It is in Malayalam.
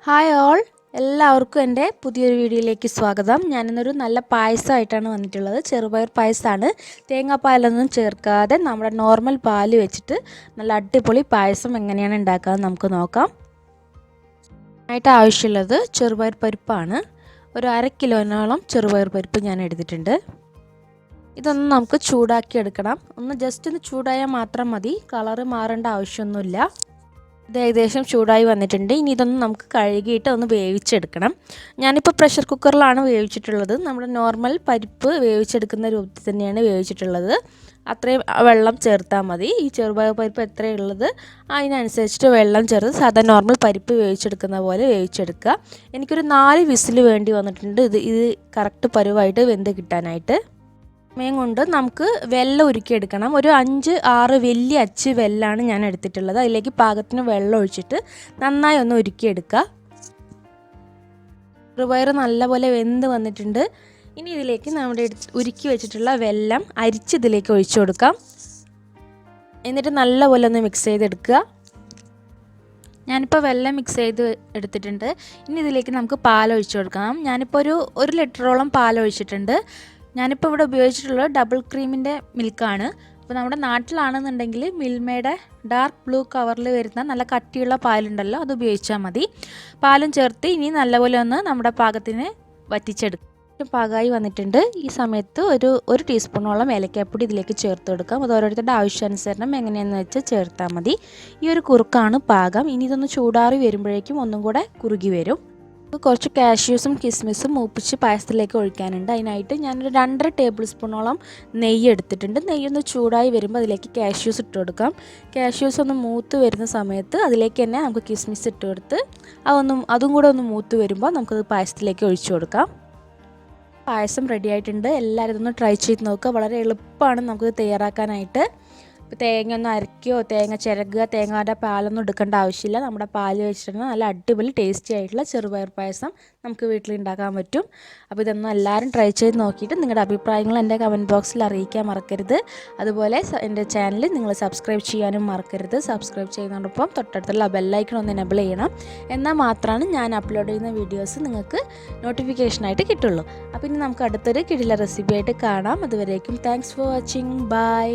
ഹായ് ഓൾ, എല്ലാവർക്കും എൻ്റെ പുതിയൊരു വീഡിയോയിലേക്ക് സ്വാഗതം. ഞാനിന്നൊരു നല്ല പായസമായിട്ടാണ് വന്നിട്ടുള്ളത്. ചെറുപയർ പായസമാണ്. തേങ്ങാപ്പാലൊന്നും ചേർക്കാതെ നമ്മുടെ നോർമൽ പാൽ വെച്ചിട്ട് നല്ല അടിപൊളി പായസം എങ്ങനെയാണ് ഉണ്ടാക്കാമെന്ന് നമുക്ക് നോക്കാം. ആയിട്ട് ആവശ്യമുള്ളത് ചെറുപയർ പരിപ്പാണ്. ഒരു 1/2 കിലോനോളം ചെറുപയർ പരിപ്പ് ഞാൻ എടുത്തിട്ടുണ്ട്. ഇതൊന്ന് നമുക്ക് ചൂടാക്കി എടുക്കണം. ജസ്റ്റ് ഒന്ന് ചൂടായാൽ മാത്രം മതി, കളറ് മാറേണ്ട ആവശ്യമൊന്നുമില്ല. ഇത് ഏകദേശം ചൂടായി വന്നിട്ടുണ്ട്. ഇനി ഇതൊന്ന് നമുക്ക് കഴുകിയിട്ട് ഒന്ന് വേവിച്ചെടുക്കണം. ഞാനിപ്പോൾ പ്രഷർ കുക്കറിലാണ് വേവിച്ചിട്ടുള്ളത്. നമ്മുടെ നോർമൽ പരിപ്പ് വേവിച്ചെടുക്കുന്ന രൂപത്തിൽ തന്നെയാണ് വേവിച്ചിട്ടുള്ളത്. അത്രയും വെള്ളം ചേർത്താൽ മതി. ഈ ചെറുപയർ പരിപ്പ് എത്രയുള്ളത് അതിനനുസരിച്ചിട്ട് വെള്ളം ചേർത്ത് സാധാരണ നോർമൽ പരിപ്പ് വേവിച്ചെടുക്കുന്ന പോലെ വേവിച്ചെടുക്കുക. എനിക്കൊരു 4 വിസിൽ വേണ്ടി വന്നിട്ടുണ്ട് ഇത് കറക്റ്റ് പരുവായിട്ട് വെന്ത് കിട്ടാനായിട്ട്. സമയം കൊണ്ട് നമുക്ക് വെള്ളം ഉരുക്കിയെടുക്കണം. ഒരു 5-6 വലിയ അച്ച് വെല്ലമാണ് ഞാൻ എടുത്തിട്ടുള്ളത്. അതിലേക്ക് പാകത്തിന് വെള്ളം ഒഴിച്ചിട്ട് നന്നായി ഒന്ന് ഉരുക്കിയെടുക്കുക. ചെറുപയർ നല്ലപോലെ വെന്ത് വന്നിട്ടുണ്ട്. ഇനി ഇതിലേക്ക് നമ്മുടെ ഉരുക്കി വെച്ചിട്ടുള്ള വെല്ലം അരിച്ചതിലേക്ക് ഒഴിച്ചു കൊടുക്കാം. എന്നിട്ട് നല്ലപോലെ ഒന്ന് മിക്സ് ചെയ്തെടുക്കുക. ഞാനിപ്പോൾ വെള്ളം മിക്സ് ചെയ്ത് എടുത്തിട്ടുണ്ട്. ഇനി ഇതിലേക്ക് നമുക്ക് പാൽ ഒഴിച്ചു കൊടുക്കാം. ഞാനിപ്പോൾ ഒരു ലിറ്ററോളം പാൽ ഒഴിച്ചിട്ടുണ്ട്. ഞാനിപ്പോൾ ഇവിടെ ഉപയോഗിച്ചിട്ടുള്ളത് ഡബിൾ ക്രീമിൻ്റെ മിൽക്കാണ്. അപ്പോൾ നമ്മുടെ നാട്ടിലാണെന്നുണ്ടെങ്കിൽ മിൽമയുടെ ഡാർക്ക് ബ്ലൂ കവറിൽ വരുന്ന നല്ല കട്ടിയുള്ള പാലുണ്ടല്ലോ, അത് ഉപയോഗിച്ചാൽ മതി. പാലും ചേർത്ത് ഇനി നല്ലപോലെ ഒന്ന് നമ്മുടെ പാകത്തിന് വറ്റിച്ചെടുക്കും. പാകമായി വന്നിട്ടുണ്ട്. ഈ സമയത്ത് ഒരു ടീസ്പൂണോളം ഏലക്കാപ്പൊടി ഇതിലേക്ക് ചേർത്ത് കൊടുക്കാം. അത് ഓരോരുത്തരുടെ ആവശ്യാനുസരണം എങ്ങനെയാണെന്ന് വെച്ചാൽ ചേർത്താൽ മതി. ഈ ഒരു കുറുക്കാണ് പാകം. ഇനി ഇതൊന്ന് ചൂടാറി വരുമ്പോഴേക്കും ഒന്നും കൂടെ കുറുകി വരും. കുറച്ച് കാഷ്യൂസും കിസ്മിസും മൂപ്പിച്ച് പായസത്തിലേക്ക് ഒഴിക്കാനുണ്ട്. അതിനായിട്ട് ഞാനൊരു 2.5 ടേബിൾ സ്പൂണോളം നെയ്യ് എടുത്തിട്ടുണ്ട്. നെയ്യൊന്ന് ചൂടായി വരുമ്പോൾ അതിലേക്ക് കാഷ്യൂസ് ഇട്ട് കൊടുക്കാം. കാഷ്യൂസ് ഒന്ന് മൂത്ത് വരുന്ന സമയത്ത് അതിലേക്ക് തന്നെ നമുക്ക് കിസ്മിസ് ഇട്ട് കൊടുത്ത് അതും കൂടെ ഒന്ന് മൂത്ത് വരുമ്പോൾ നമുക്കത് പായസത്തിലേക്ക് ഒഴിച്ചു കൊടുക്കാം. പായസം റെഡി ആയിട്ടുണ്ട്. എല്ലാവരും ഇതൊന്ന് ട്രൈ ചെയ്ത് നോക്കുക. വളരെ എളുപ്പമാണ് നമുക്ക് തയ്യാറാക്കാനായിട്ട്. ഇപ്പോൾ തേങ്ങ ഒന്നും അരയ്ക്കുകയോ തേങ്ങ ചിരകുക തേങ്ങയുടെ പാലൊന്നും എടുക്കേണ്ട ആവശ്യമില്ല. നമ്മുടെ പാൽ വെച്ചിട്ട് നല്ല അടിപൊളി ടേസ്റ്റി ആയിട്ടുള്ള ചെറുപയർ പായസം നമുക്ക് വീട്ടിൽ ഉണ്ടാക്കാൻ പറ്റും. അപ്പോൾ ഇതൊന്നും എല്ലാവരും ട്രൈ ചെയ്ത് നോക്കിയിട്ട് നിങ്ങളുടെ അഭിപ്രായങ്ങൾ എൻ്റെ കമൻറ്റ് ബോക്സിൽ അറിയിക്കാൻ മറക്കരുത്. അതുപോലെ എൻ്റെ ചാനൽ നിങ്ങൾ സബ്സ്ക്രൈബ് ചെയ്യാനും മറക്കരുത്. സബ്സ്ക്രൈബ് ചെയ്യുന്നതോടൊപ്പം തൊട്ടടുത്തുള്ള ബെല്ലൈക്കൺ ഒന്ന് എനേബിൾ ചെയ്യണം. എന്നാൽ മാത്രമാണ് ഞാൻ അപ്ലോഡ് ചെയ്യുന്ന വീഡിയോസ് നിങ്ങൾക്ക് നോട്ടിഫിക്കേഷനായിട്ട് കിട്ടുള്ളൂ. അപ്പോൾ ഇനി നമുക്ക് അടുത്തൊരു കിടില റെസിപ്പി ആയിട്ട് കാണാം. അതുവരേക്കും താങ്ക്സ് ഫോർ വാച്ചിങ്. ബൈ.